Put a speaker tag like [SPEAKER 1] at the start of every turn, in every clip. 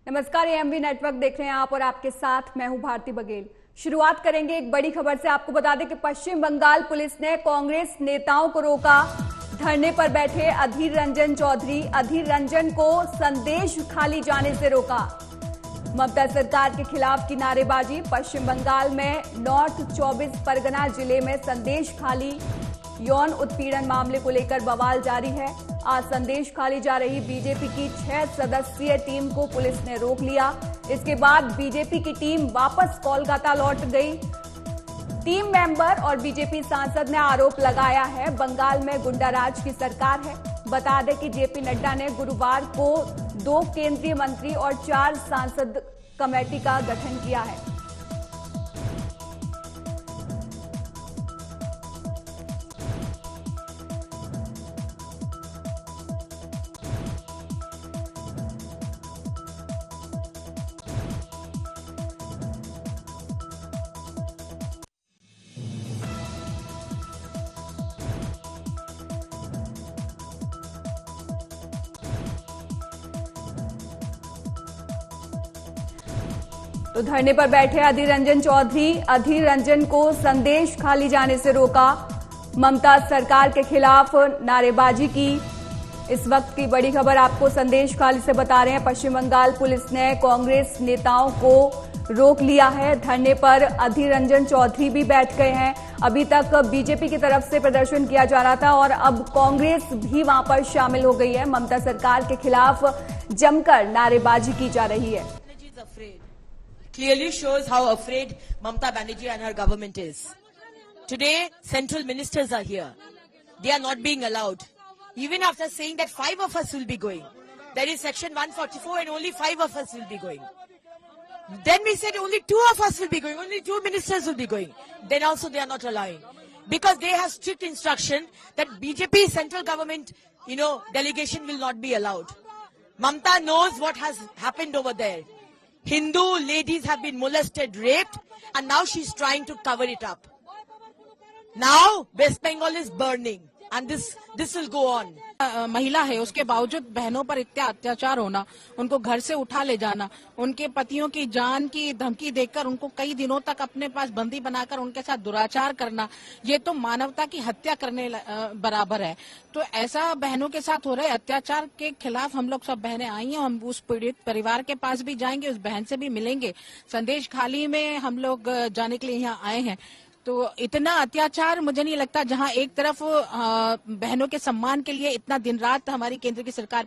[SPEAKER 1] नमस्कार, AMV network देख रहे हैं आप और आपके साथ मैं हूं भारती बघेल। शुरुआत करेंगे एक बड़ी खबर से। आपको बता दें कि पश्चिम बंगाल पुलिस ने कांग्रेस नेताओं को रोका। धरने पर बैठे अधीर रंजन चौधरी, अधीर रंजन को संदेश खाली जाने से रोका। ममता सरकार के खिलाफ की नारेबाजी। पश्चिम बंगाल में नॉर्थ 24 परगना जिले में संदेश खाली यौन उत्पीड़न मामले को लेकर बवाल जारी है। आज संदेश खाली जा रही बीजेपी की 6 सदस्यीय टीम को पुलिस ने रोक लिया। इसके बाद बीजेपी की टीम वापस कोलकाता लौट गई। टीम मेंबर और बीजेपी सांसद ने आरोप लगाया है बंगाल में गुंडाराज की सरकार है। बता दें कि जेपी नड्डा ने गुरुवार को 2 केंद्रीय मंत्री और 4 सांसद कमेटी का गठन किया है। तो धरने पर बैठे अधीर रंजन चौधरी, अधीर रंजन को संदेश खाली जाने से रोका। ममता सरकार के खिलाफ नारेबाजी की। इस वक्त की बड़ी खबर आपको संदेश खाली से बता रहे हैं। पश्चिम बंगाल पुलिस ने कांग्रेस नेताओं को रोक लिया है। धरने पर अधीर रंजन चौधरी भी बैठ गए हैं। अभी तक बीजेपी की तरफ से प्रदर्शन किया जा रहा था और अब कांग्रेस भी वहां पर शामिल हो गई है। ममता सरकार के खिलाफ जमकर नारेबाजी की जा रही है।
[SPEAKER 2] Clearly shows how afraid Mamata Banerjee and her government is. Today, central ministers are here. They are not being allowed. Even after saying that 5 of us will be going. There is section 144 and only 5 of us will be going. Then we said only 2 of us will be going. Only 2 ministers will be going. Then also they are not allowing. Because they have strict instruction that BJP central government, delegation will not be allowed. Mamata knows what has happened over there. Hindu ladies have been molested, raped, and now she's trying to cover it up. Now West Bengal is burning, and this will go on.
[SPEAKER 3] महिला है, उसके बावजूद बहनों पर इतना अत्याचार होना, उनको घर से उठा ले जाना, उनके पतियों की जान की धमकी देकर उनको कई दिनों तक अपने पास बंदी बनाकर उनके साथ दुराचार करना, ये तो मानवता की हत्या करने बराबर है। तो ऐसा बहनों के साथ हो रहे अत्याचार के खिलाफ हम लोग सब बहनें आई हैं। हम उस पीड़ित परिवार के पास भी जाएंगे, उस बहन से भी मिलेंगे। संदेश खाली में हम लोग जाने के लिए यहाँ आए हैं। तो इतना अत्याचार मुझे नहीं लगता, जहां एक तरफ बहनों के सम्मान के लिए इतना दिन रात हमारी केंद्र की सरकार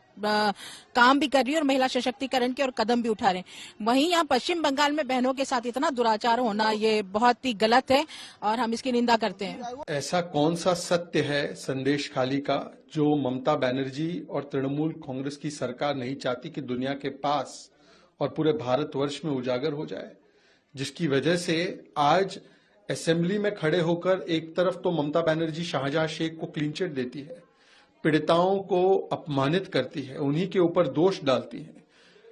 [SPEAKER 3] काम भी कर रही है और महिला सशक्तिकरण के और कदम भी उठा रहे हैं, वहीं यहाँ पश्चिम बंगाल में बहनों के साथ इतना दुराचार होना ये बहुत ही गलत है और हम इसकी निंदा करते हैं।
[SPEAKER 4] ऐसा कौन सा सत्य है संदेश खाली का जो ममता बनर्जी और तृणमूल कांग्रेस की सरकार नहीं चाहती कि दुनिया के पास और पूरे भारतवर्ष में उजागर हो जाए, जिसकी वजह से आज असेंबली में खड़े होकर एक तरफ तो ममता बनर्जी शाहजहां शेख को क्लीन चिट देती है, पीड़िताओं को अपमानित करती है, उन्हीं के ऊपर दोष डालती है,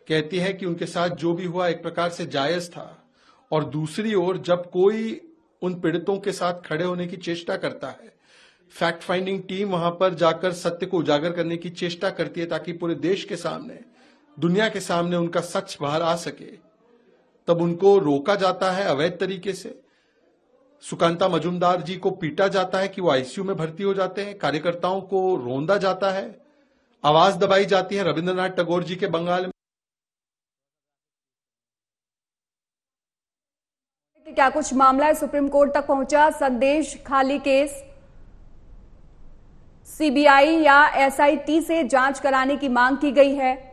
[SPEAKER 4] कहती है कि उनके साथ जो भी हुआ एक प्रकार से जायज था, और दूसरी ओर जब कोई उन पीड़ितों के साथ खड़े होने की चेष्टा करता है, फैक्ट फाइंडिंग टीम वहां पर जाकर सत्य को उजागर करने की चेष्टा करती है ताकि पूरे देश के सामने, दुनिया के सामने उनका सच बाहर आ सके, तब उनको रोका जाता है अवैध तरीके से। सुकांता मजुमदार जी को पीटा जाता है कि वो आईसीयू में भर्ती हो जाते हैं, कार्यकर्ताओं को रोंदा जाता है, आवाज दबाई जाती है रविंद्रनाथ टैगोर जी के बंगाल में।
[SPEAKER 1] क्या कुछ मामला है सुप्रीम कोर्ट तक पहुंचा। संदेश खाली केस सीबीआई या एसआईटी से जांच कराने की मांग की गई है।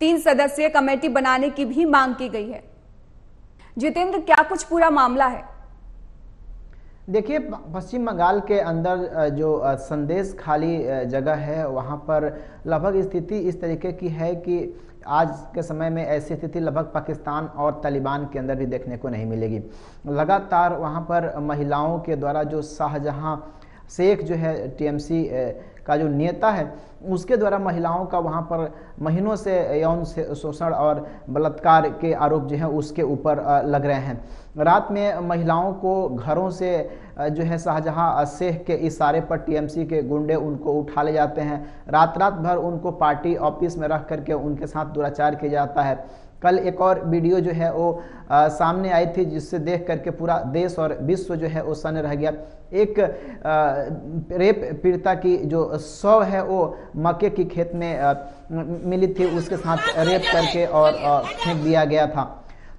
[SPEAKER 1] तीन सदस्यीय कमेटी बनाने की भी मांग की गई है। जितेंद्र, क्या कुछ पूरा मामला है?
[SPEAKER 5] देखिए, पश्चिम बंगाल के अंदर जो संदेश खाली जगह है वहां पर लगभग स्थिति इस तरीके की है कि आज के समय में ऐसी स्थिति लगभग पाकिस्तान और तालिबान के अंदर भी देखने को नहीं मिलेगी। लगातार वहां पर महिलाओं के द्वारा जो शाहजहां शेख जो है टीएमसी का जो नेता है उसके द्वारा महिलाओं का वहां पर महीनों से यौन शोषण और बलात्कार के आरोप जो है उसके ऊपर लग रहे हैं। रात में महिलाओं को घरों से जो है शाहजहां शेख के इशारे पर टीएमसी के गुंडे उनको उठा ले जाते हैं। रात भर उनको पार्टी ऑफिस में रख करके उनके साथ दुराचार किया जाता है। कल एक और वीडियो जो है वो सामने आई थी जिससे देख करके पूरा देश और विश्व जो है वो सन्न रह गया। एक रेप पीड़िता की जो शव है वो मक्के की खेत में मिली थी, उसके साथ रेप करके और फेंक दिया गया था।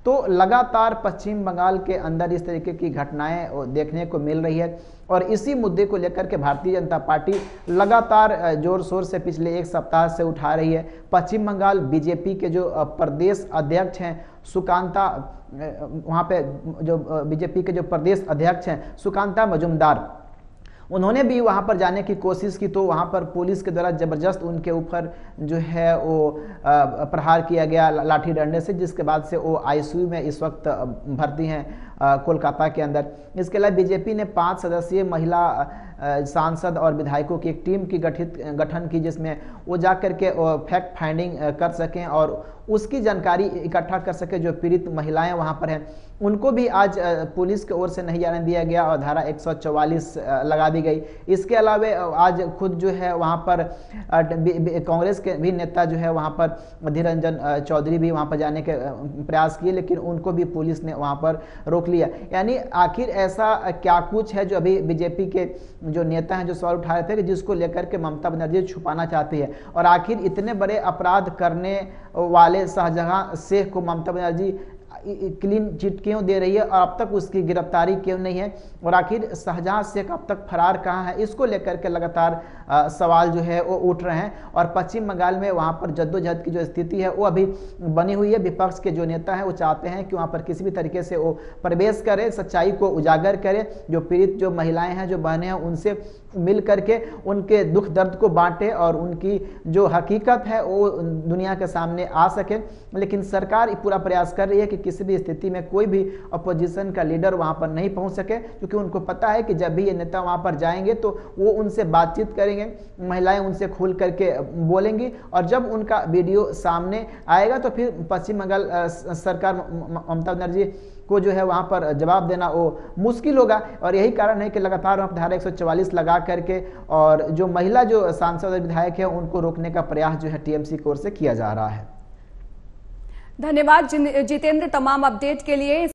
[SPEAKER 5] तो लगातार पश्चिम बंगाल के अंदर इस तरीके की घटनाएं देखने को मिल रही है और इसी मुद्दे को लेकर के भारतीय जनता पार्टी लगातार जोर शोर से पिछले एक सप्ताह से उठा रही है। पश्चिम बंगाल बीजेपी के जो प्रदेश अध्यक्ष हैं सुकांता, वहाँ पे जो बीजेपी के जो प्रदेश अध्यक्ष हैं सुकांता मजूमदार, उन्होंने भी वहां पर जाने की कोशिश की तो वहां पर पुलिस के द्वारा जबरदस्त उनके ऊपर जो है वो प्रहार किया गया लाठी डंडे से, जिसके बाद से वो आईसीयू में इस वक्त भर्ती हैं कोलकाता के अंदर। इसके अलावा बीजेपी ने 5 सदस्यीय महिला सांसद और विधायकों की एक टीम की गठन की जिसमें वो जाकर के फैक्ट फाइंडिंग कर सकें और उसकी जानकारी इकट्ठा कर सके। जो पीड़ित महिलाएं वहां पर हैं उनको भी आज पुलिस की ओर से नहीं जाने दिया गया और धारा 144 लगा दी गई। इसके अलावा आज खुद जो है वहां पर कांग्रेस के भी नेता जो है वहां पर अधीर रंजन चौधरी भी वहां पर जाने के प्रयास किए, लेकिन उनको भी पुलिस ने वहां पर रोक लिया। यानी आखिर ऐसा क्या कुछ है जो अभी बीजेपी के जो नेता हैं जो सवाल उठा रहे थे कि जिसको लेकर के ममता बनर्जी छुपाना चाहती है, और आखिर इतने बड़े अपराध करने वाले शाहजहां शेख को ममता बनर्जी क्लीन चिट क्यों दे रही है और अब तक उसकी गिरफ्तारी क्यों नहीं है, और आखिर शाहजहां शेख अब तक फरार कहां है, इसको लेकर के लगातार सवाल जो है वो उठ रहे हैं। और पश्चिम बंगाल में वहां पर जद्दोजहद की जो स्थिति है वो अभी बनी हुई है। विपक्ष के जो नेता हैं वो चाहते हैं कि वहां पर किसी भी तरीके से वो प्रवेश करे, सच्चाई को उजागर करे, जो पीड़ित जो महिलाएं हैं जो बहनें हैं उनसे मिल करके उनके दुख दर्द को बांटे और उनकी जो हकीकत है वो दुनिया के सामने आ सके। लेकिन सरकार पूरा प्रयास कर रही है कि किसी भी स्थिति में कोई भी अपोजिशन का लीडर वहां पर नहीं पहुंच सके, क्योंकि उनको पता है कि जब भी ये नेता वहां पर जाएंगे तो वो उनसे बातचीत करेंगे, महिलाएं उनसे खुल करके बोलेंगी, और जब उनका वीडियो सामने आएगा तो फिर पश्चिम बंगाल सरकार ममता बनर्जी को जो है वहां पर जवाब देना वो मुश्किल होगा। और यही कारण है कि लगातार वहां पर धारा 144 लगा करके और जो महिला जो सांसद और विधायक है उनको रोकने का प्रयास जो है टीएमसी की ओर से किया जा रहा है।
[SPEAKER 1] धन्यवाद जितेंद्र तमाम अपडेट के लिए।